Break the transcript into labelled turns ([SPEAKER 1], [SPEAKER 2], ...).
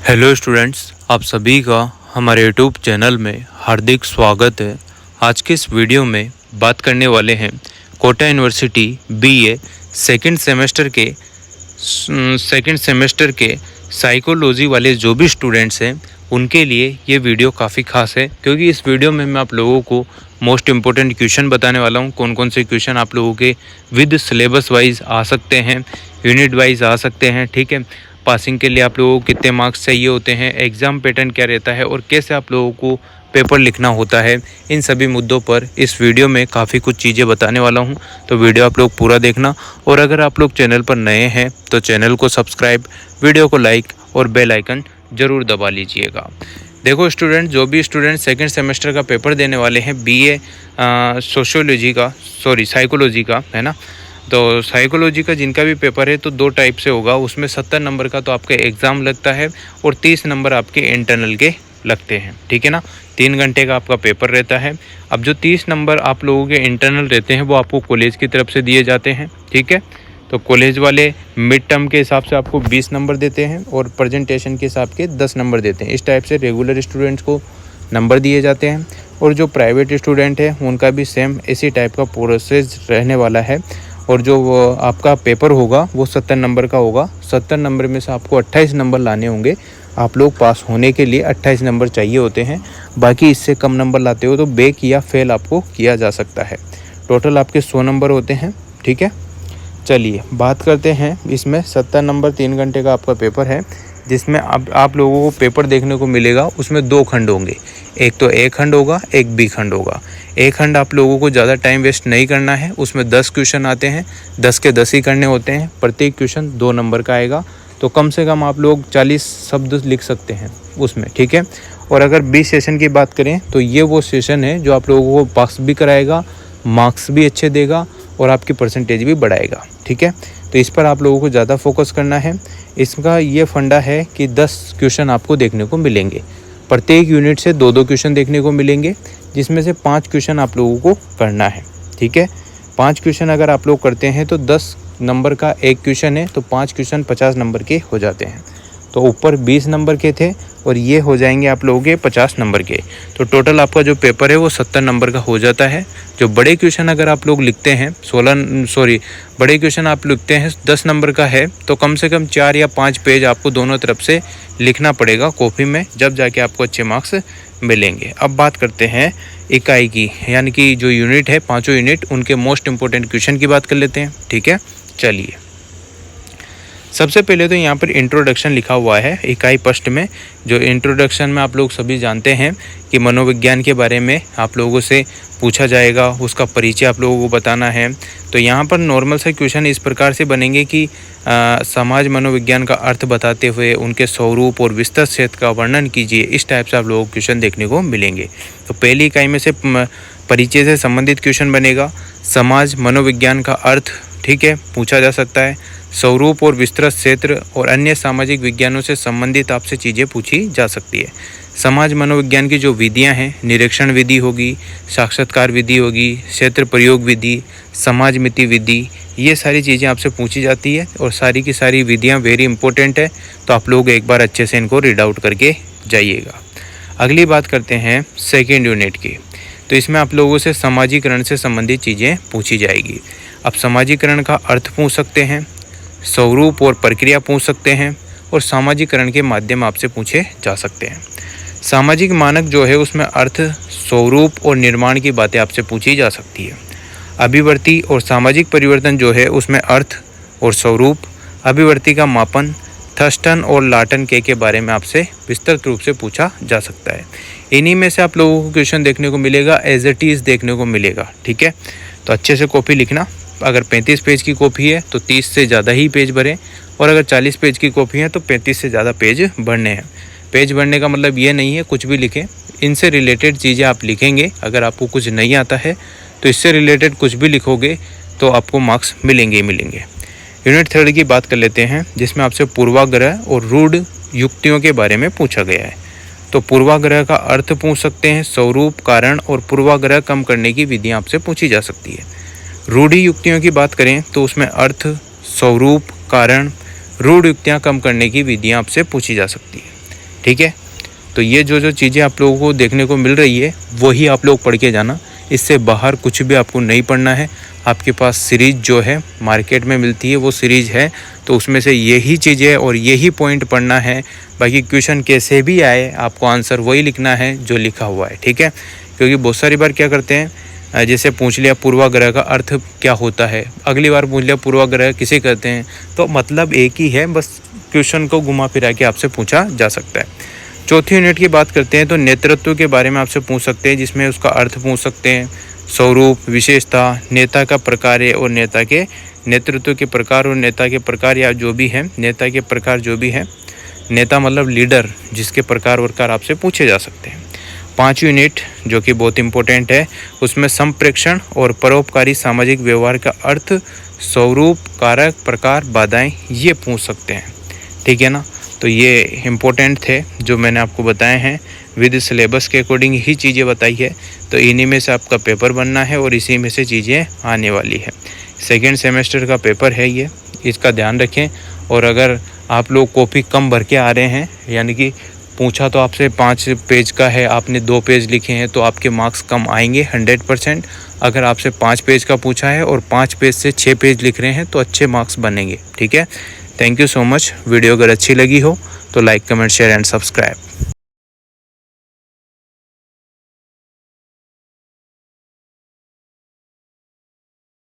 [SPEAKER 1] Hello students, आप सभी का हमारे यूट्यूब चैनल में हार्दिक स्वागत है। आज के इस वीडियो में बात करने वाले हैं Kota university BA second semester के साइकोलॉजी वाले जो भी स्टूडेंट्स हैं उनके लिए ये वीडियो काफ़ी खास है, क्योंकि इस वीडियो में मैं आप लोगों को मोस्ट इम्पोर्टेंट क्वेश्चन बताने वाला हूँ। कौन कौन से क्वेश्चन आप लोगों के विद सिलेबस वाइज आ सकते हैं, यूनिट वाइज आ सकते हैं, ठीक है। पासिंग के लिए आप लोगों को कितने मार्क्स चाहिए होते हैं, एग्ज़ाम पैटर्न क्या रहता है और कैसे आप लोगों को पेपर लिखना होता है, इन सभी मुद्दों पर इस वीडियो में काफ़ी कुछ चीज़ें बताने वाला हूं। तो वीडियो आप लोग पूरा देखना, और अगर आप लोग चैनल पर नए हैं तो चैनल को सब्सक्राइब, वीडियो को लाइक और बेल आइकन ज़रूर दबा लीजिएगा। देखो स्टूडेंट, जो भी स्टूडेंट सेकेंड सेमेस्टर का पेपर देने वाले हैं बीए साइकोलॉजी का, है ना, तो साइकोलॉजी का जिनका भी पेपर है तो दो टाइप से होगा। उसमें 70 नंबर का तो आपका एग्ज़ाम लगता है और 30 नंबर आपके इंटरनल के लगते हैं, ठीक है ना। 3 घंटे का आपका पेपर रहता है। अब जो 30 नंबर आप लोगों के इंटरनल रहते हैं वो आपको कॉलेज की तरफ से दिए जाते हैं, ठीक है। तो कॉलेज वाले मिड टर्म के हिसाब से आपको 20 नंबर देते हैं और प्रेजेंटेशन के हिसाब के 10 नंबर देते हैं। इस टाइप से रेगुलर स्टूडेंट्स को नंबर दिए जाते हैं, और जो प्राइवेट स्टूडेंट है उनका भी सेम इसी टाइप का प्रोसेस रहने वाला है। और जो आपका पेपर होगा वो 70 नंबर का होगा। 70 नंबर में से आपको 28 नंबर लाने होंगे। आप लोग पास होने के लिए 28 नंबर चाहिए होते हैं। बाकी इससे कम नंबर लाते हो तो बैक या फेल आपको किया जा सकता है। टोटल आपके 100 नंबर होते हैं, ठीक है। चलिए बात करते हैं। इसमें 70 नंबर 3 घंटे का आपका पेपर है, जिसमें अब आप लोगों को पेपर देखने को मिलेगा। उसमें 2 खंड होंगे, एक तो ए खंड होगा, एक बी खंड होगा। ए खंड आप लोगों को ज़्यादा टाइम वेस्ट नहीं करना है। उसमें 10 क्वेश्चन आते हैं, 10 के 10 ही करने होते हैं। प्रत्येक क्वेश्चन 2 नंबर का आएगा, तो कम से कम आप लोग 40 शब्द लिख सकते हैं उसमें, ठीक है। और अगर बी सेशन की बात करें तो ये वो सेशन है जो आप लोगों को पास भी कराएगा, मार्क्स भी अच्छे देगा और आपकी परसेंटेज भी बढ़ाएगा, ठीक है। तो इस पर आप लोगों को ज़्यादा फोकस करना है। इसका ये फंडा है कि 10 क्वेश्चन आपको देखने को मिलेंगे। प्रत्येक यूनिट से 2-2 क्वेश्चन देखने को मिलेंगे, जिसमें से 5 क्वेश्चन आप लोगों को करना है, ठीक है। 5 क्वेश्चन अगर आप लोग करते हैं तो 10 नंबर का एक क्वेश्चन है, तो 5 क्वेश्चन 50 नंबर के हो जाते हैं। तो ऊपर 20 नंबर के थे और ये हो जाएंगे आप लोगों के 50 नंबर के। तो टोटल आपका जो पेपर है वो 70 नंबर का हो जाता है। जो बड़े क्वेश्चन अगर आप लोग लिखते हैं बड़े क्वेश्चन आप लिखते हैं 10 नंबर का है, तो कम से कम 4 या 5 पेज आपको दोनों तरफ से लिखना पड़ेगा कॉपी में, जब जाके आपको अच्छे मार्क्स मिलेंगे। अब बात करते हैं इकाई की, यानी कि जो यूनिट है, 5 यूनिट, उनके मोस्ट इंपॉर्टेंट क्वेश्चन की बात कर लेते हैं, ठीक है। चलिए सबसे पहले तो यहाँ पर इंट्रोडक्शन लिखा हुआ है इकाई फर्स्ट में। जो इंट्रोडक्शन में आप लोग सभी जानते हैं कि मनोविज्ञान के बारे में आप लोगों से पूछा जाएगा, उसका परिचय आप लोगों को बताना है। तो यहाँ पर नॉर्मल से क्वेश्चन इस प्रकार से बनेंगे कि समाज मनोविज्ञान का अर्थ बताते हुए उनके स्वरूप और विस्तृत क्षेत्र का वर्णन कीजिए। इस टाइप से आप लोगों को क्वेश्चन देखने को मिलेंगे। तो पहली इकाई में से परिचय से संबंधित क्वेश्चन बनेगा। समाज मनोविज्ञान का अर्थ, ठीक है, पूछा जा सकता है। स्वरूप और विस्तृत क्षेत्र और अन्य सामाजिक विज्ञानों से संबंधित आपसे चीज़ें पूछी जा सकती है। समाज मनोविज्ञान की जो विधियां हैं, निरीक्षण विधि होगी, साक्षात्कार विधि होगी, क्षेत्र प्रयोग विधि, समाज मिति विधि, ये सारी चीज़ें आपसे पूछी जाती है। और सारी की सारी विधियां वेरी इंपॉर्टेंट है, तो आप लोग एक बार अच्छे से इनको रीड आउट करके जाइएगा। अगली बात करते हैं सेकेंड यूनिट की। तो इसमें आप लोगों से सामाजिकरण से संबंधित चीज़ें पूछी जाएगी। अब सामाजिकरण का अर्थ पूछ सकते हैं, स्वरूप और प्रक्रिया पूछ सकते हैं, और सामाजिकरण के माध्यम आपसे पूछे जा सकते हैं। सामाजिक मानक जो है उसमें अर्थ, स्वरूप और निर्माण की बातें आपसे पूछी जा सकती है। अभिवृत्ति और सामाजिक परिवर्तन जो है उसमें अर्थ और स्वरूप, अभिवृत्ति का मापन, थर्स्टन और लाटन के बारे में आपसे विस्तृत रूप से पूछा जा सकता है। इन्हीं में से आप लोगों को क्वेश्चन देखने को मिलेगा, एज इट इज़ देखने को मिलेगा, ठीक है। तो अच्छे से कॉपी लिखना। अगर 35 पेज की कॉपी है तो 30 से ज़्यादा ही पेज भरें, और अगर 40 पेज की कॉपी है तो 35 से ज़्यादा पेज भरने हैं। पेज भरने का मतलब ये नहीं है कुछ भी लिखें, इनसे रिलेटेड चीज़ें आप लिखेंगे। अगर आपको कुछ नहीं आता है तो इससे रिलेटेड कुछ भी लिखोगे तो आपको मार्क्स मिलेंगे ही मिलेंगे। यूनिट 3 की बात कर लेते हैं, जिसमें आपसे पूर्वाग्रह और रूढ़ युक्तियों के बारे में पूछा गया है। तो पूर्वाग्रह का अर्थ पूछ सकते हैं, स्वरूप, कारण और पूर्वाग्रह कम करने की विधियाँ आपसे पूछी जा सकती है। रूढ़ि युक्तियों की बात करें तो उसमें अर्थ, स्वरूप, कारण, रूढ़ युक्तियाँ कम करने की विधियाँ आपसे पूछी जा सकती है। ठीक है। तो ये जो चीज़ें आप लोगों को देखने को मिल रही है वही आप लोग पढ़ के जाना, इससे बाहर कुछ भी आपको नहीं पढ़ना है। आपके पास सीरीज़ जो है मार्केट में मिलती है वो सीरीज़ है, तो उसमें से यही चीज़ें और यही पॉइंट पढ़ना है। बाकी क्वेश्चन कैसे भी आए आपको आंसर वही लिखना है जो लिखा हुआ है, ठीक है। क्योंकि बहुत सारी बार क्या करते हैं, जैसे पूछ लिया पूर्वाग्रह का अर्थ क्या होता है, अगली बार पूछ लिया पूर्वाग्रह किसे कहते हैं, तो मतलब एक ही है, बस क्वेश्चन को घुमा फिरा के आपसे पूछा जा सकता है। चौथी यूनिट की बात करते हैं तो नेतृत्व के बारे में आपसे पूछ सकते हैं, जिसमें उसका अर्थ पूछ सकते हैं, स्वरूप, विशेषता, नेता का प्रकार और नेता के नेतृत्व के प्रकार और नेता के प्रकार, या जो भी है नेता के प्रकार जो भी है, नेता मतलब लीडर, जिसके प्रकार वरकार आपसे पूछे जा सकते हैं। 5 यूनिट जो कि बहुत इंपॉर्टेंट है, उसमें संप्रेक्षण और परोपकारी सामाजिक व्यवहार का अर्थ, स्वरूप, कारक, प्रकार, बाधाएं, ये पूछ सकते हैं, ठीक है ना। तो ये इम्पोर्टेंट थे जो मैंने आपको बताए हैं, विद सिलेबस के अकॉर्डिंग ही चीज़ें बताई है। तो इन्हीं में से आपका पेपर बनना है और इसी में से चीज़ें आने वाली है। सेकेंड सेमेस्टर का पेपर है ये, इसका ध्यान रखें। और अगर आप लोग कॉपी कम भर के आ रहे हैं, यानी कि पूछा तो आपसे 5 पेज का है, आपने 2 पेज लिखे हैं, तो आपके मार्क्स कम आएंगे 100%। अगर आपसे 5 पेज का पूछा है और 5 पेज से 6 पेज लिख रहे हैं तो अच्छे मार्क्स बनेंगे, ठीक है। Thank you so much. Video अगर अच्छी लगी हो तो like, comment, share and subscribe.